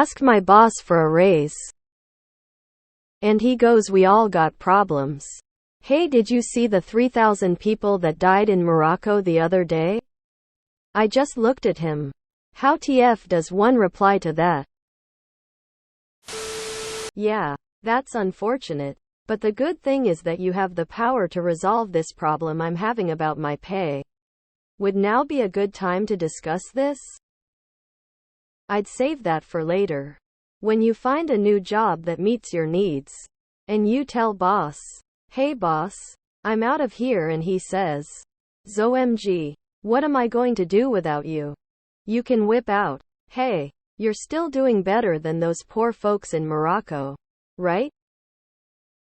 Asked my boss for a raise. And he goes, we all got problems. Hey, did you see the 3,000 people that died in Morocco the other day? I just looked at him. How TF does one reply to that? Yeah, that's unfortunate. But the good thing is that you have the power to resolve this problem I'm having about my pay. Would now be a good time to discuss this? I'd save that for later. When you find a new job that meets your needs. And you tell boss, hey boss, I'm out of here, and he says, ZOMG, what am I going to do without you? You can whip out, hey, you're still doing better than those poor folks in Morocco, right?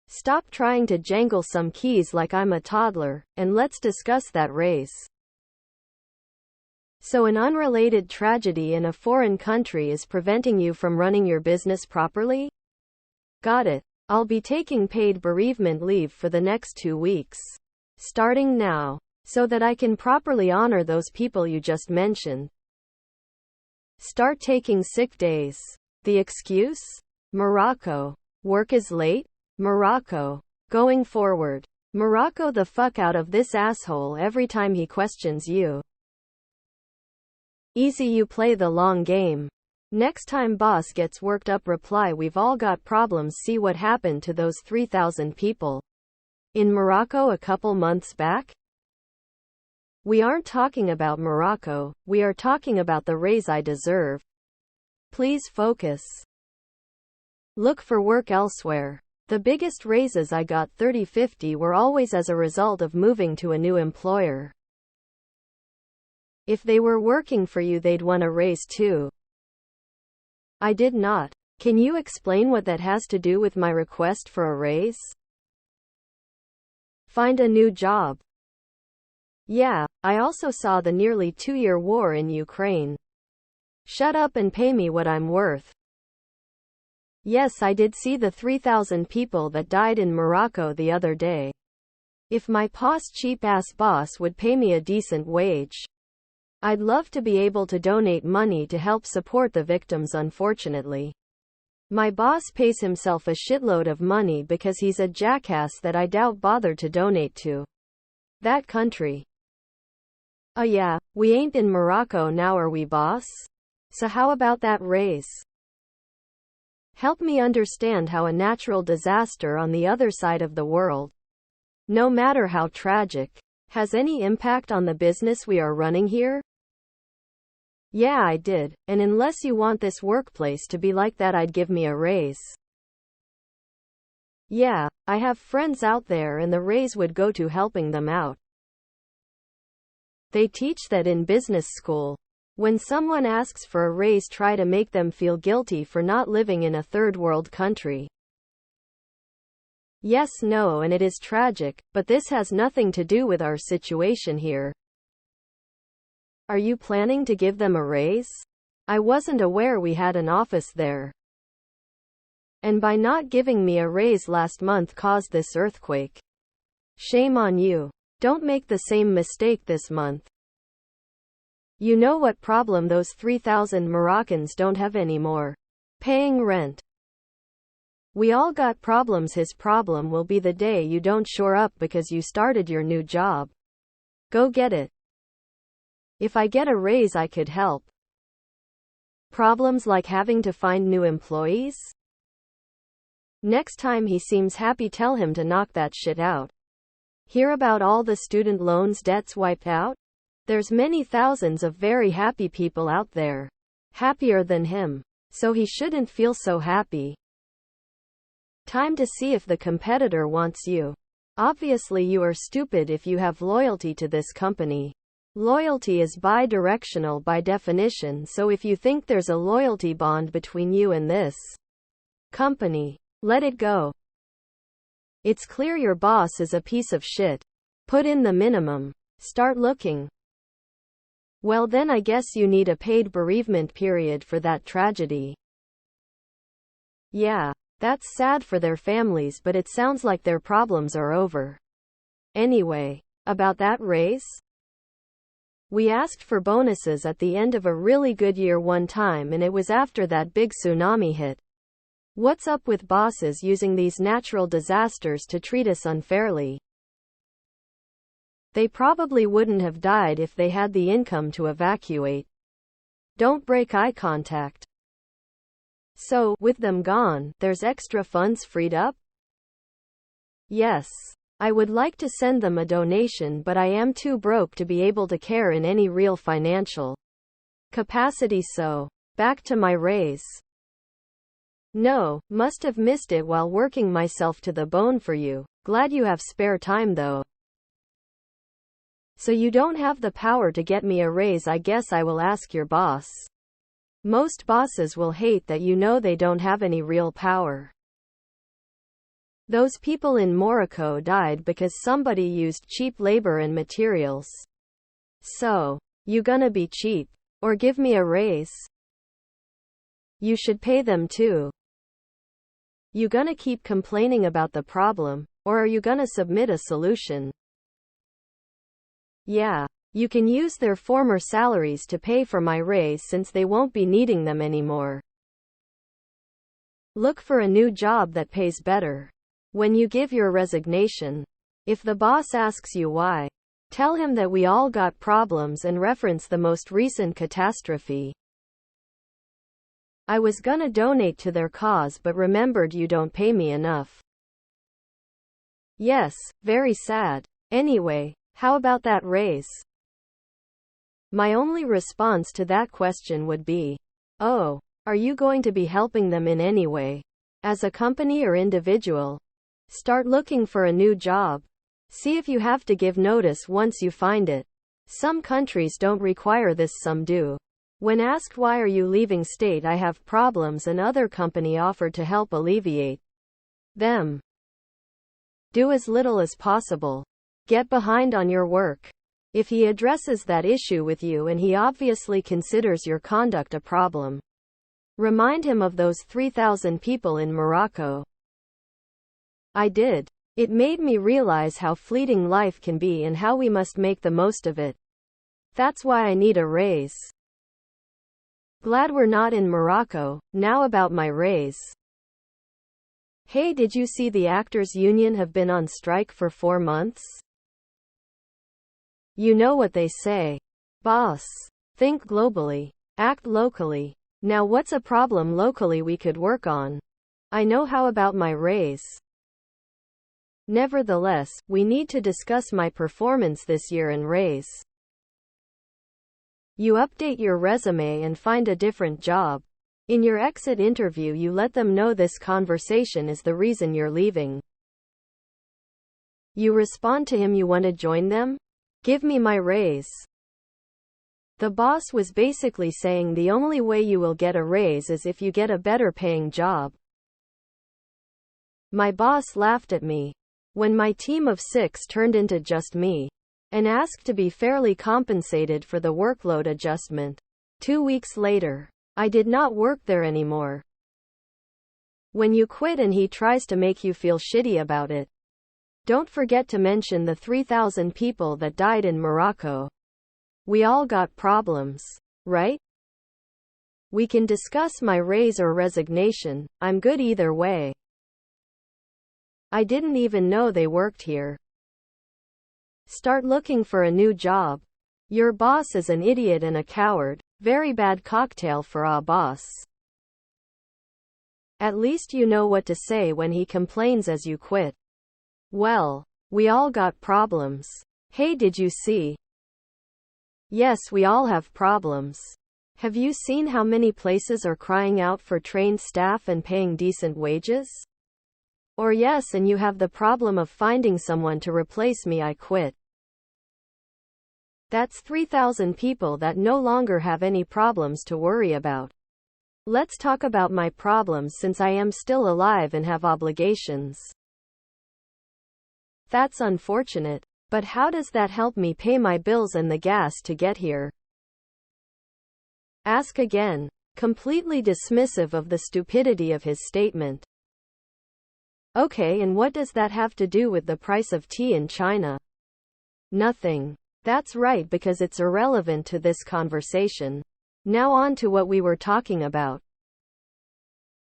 Stop trying to jangle some keys like I'm a toddler, and let's discuss that raise. So an unrelated tragedy in a foreign country is preventing you from running your business properly? Got it. I'll be taking paid bereavement leave for the next 2 weeks. Starting now. So that I can properly honor those people you just mentioned. Start taking sick days. The excuse? Morocco. Work is late? Morocco. Going forward. Morocco the fuck out of this asshole every time he questions you. Easy, you play the long game. Next time boss gets worked up, reply, we've all got problems. See what happened to those 3,000 people in Morocco a couple months back? We aren't talking about Morocco, we are talking about the raise I deserve. Please focus. Look for work elsewhere. The biggest raises I got, 30-50, were always as a result of moving to a new employer. If they were working for you, they'd want a raise too. I did not. Can you explain what that has to do with my request for a raise? Find a new job. Yeah, I also saw the nearly 2-year war in Ukraine. Shut up and pay me what I'm worth. Yes, I did see the 3,000 people that died in Morocco the other day. If my cheap-ass boss would pay me a decent wage, I'd love to be able to donate money to help support the victims. Unfortunately, my boss pays himself a shitload of money because he's a jackass that I doubt bothered to donate to that country. Yeah, we ain't in Morocco now, are we, boss? So how about that raise? Help me understand how a natural disaster on the other side of the world, no matter how tragic, has any impact on the business we are running here? Yeah, I did, and unless you want this workplace to be like that, I'd give me a raise. Yeah, I have friends out there and the raise would go to helping them out. They teach that in business school. When someone asks for a raise, try to make them feel guilty for not living in a third world country. Yes, no, and it is tragic, but this has nothing to do with our situation here. Are you planning to give them a raise? I wasn't aware we had an office there. And by not giving me a raise last month caused this earthquake. Shame on you. Don't make the same mistake this month. You know what problem those 3,000 Moroccans don't have anymore? Paying rent. We all got problems. His problem will be the day you don't shore up because you started your new job. Go get it. If I get a raise, I could help. Problems like having to find new employees? Next time he seems happy, tell him to knock that shit out. Hear about all the student loans debts wiped out? There's many thousands of very happy people out there. Happier than him. So he shouldn't feel so happy. Time to see if the competitor wants you. Obviously you are stupid if you have loyalty to this company. Loyalty is bi-directional by definition, so if you think there's a loyalty bond between you and this company, let it go. It's clear your boss is a piece of shit. Put in the minimum. Start looking. Well, then I guess you need a paid bereavement period for that tragedy. Yeah, that's sad for their families, but it sounds like their problems are over. Anyway, about that raise? We asked for bonuses at the end of a really good year one time, and it was after that big tsunami hit. What's up with bosses using these natural disasters to treat us unfairly? They probably wouldn't have died if they had the income to evacuate. Don't break eye contact. So, with them gone, there's extra funds freed up? Yes. I would like to send them a donation, but I am too broke to be able to care in any real financial capacity, so, back to my raise. No, must have missed it while working myself to the bone for you. Glad you have spare time though. So you don't have the power to get me a raise. I guess I will ask your boss. Most bosses will hate that you know they don't have any real power. Those people in Morocco died because somebody used cheap labor and materials. So, you gonna be cheap? Or give me a raise? You should pay them too. You gonna keep complaining about the problem, or are you gonna submit a solution? Yeah. You can use their former salaries to pay for my raise since they won't be needing them anymore. Look for a new job that pays better. When you give your resignation, if the boss asks you why, tell him that we all got problems and reference the most recent catastrophe. I was gonna donate to their cause but remembered you don't pay me enough. Yes, very sad. Anyway, how about that raise? My only response to that question would be, oh, are you going to be helping them in any way? As a company or individual? Start looking for a new job. See if you have to give notice once you find it. Some countries don't require this, some do. When asked why are you leaving, state I have problems, and other company offered to help alleviate them. Do as little as possible. Get behind on your work. If he addresses that issue with you and he obviously considers your conduct a problem, remind him of those 3,000 people in Morocco. I did. It made me realize how fleeting life can be and how we must make the most of it. That's why I need a raise. Glad we're not in Morocco. Now about my raise. Hey, did you see the actors union have been on strike for 4 months? You know what they say. Boss. Think globally. Act locally. Now what's a problem locally we could work on? I know. How about my raise? Nevertheless, we need to discuss my performance this year and raise. You update your resume and find a different job. In your exit interview, you let them know this conversation is the reason you're leaving. You respond to him, you want to join them? Give me my raise. The boss was basically saying the only way you will get a raise is if you get a better paying job. My boss laughed at me when my team of 6 turned into just me, and asked to be fairly compensated for the workload adjustment. 2 weeks later, I did not work there anymore. When you quit and he tries to make you feel shitty about it, don't forget to mention the 3,000 people that died in Morocco. We all got problems, right? We can discuss my raise or resignation. I'm good either way. I didn't even know they worked here. Start looking for a new job. Your boss is an idiot and a coward. Very bad cocktail for a boss. At least you know what to say when he complains as you quit. Well, we all got problems. Hey, did you see? Yes, we all have problems. Have you seen how many places are crying out for trained staff and paying decent wages? Or yes, and you have the problem of finding someone to replace me. I quit. That's 3,000 people that no longer have any problems to worry about. Let's talk about my problems since I am still alive and have obligations. That's unfortunate, but how does that help me pay my bills and the gas to get here? Ask again, completely dismissive of the stupidity of his statement. Okay, and what does that have to do with the price of tea in China? Nothing. That's right, because it's irrelevant to this conversation. Now on to what we were talking about.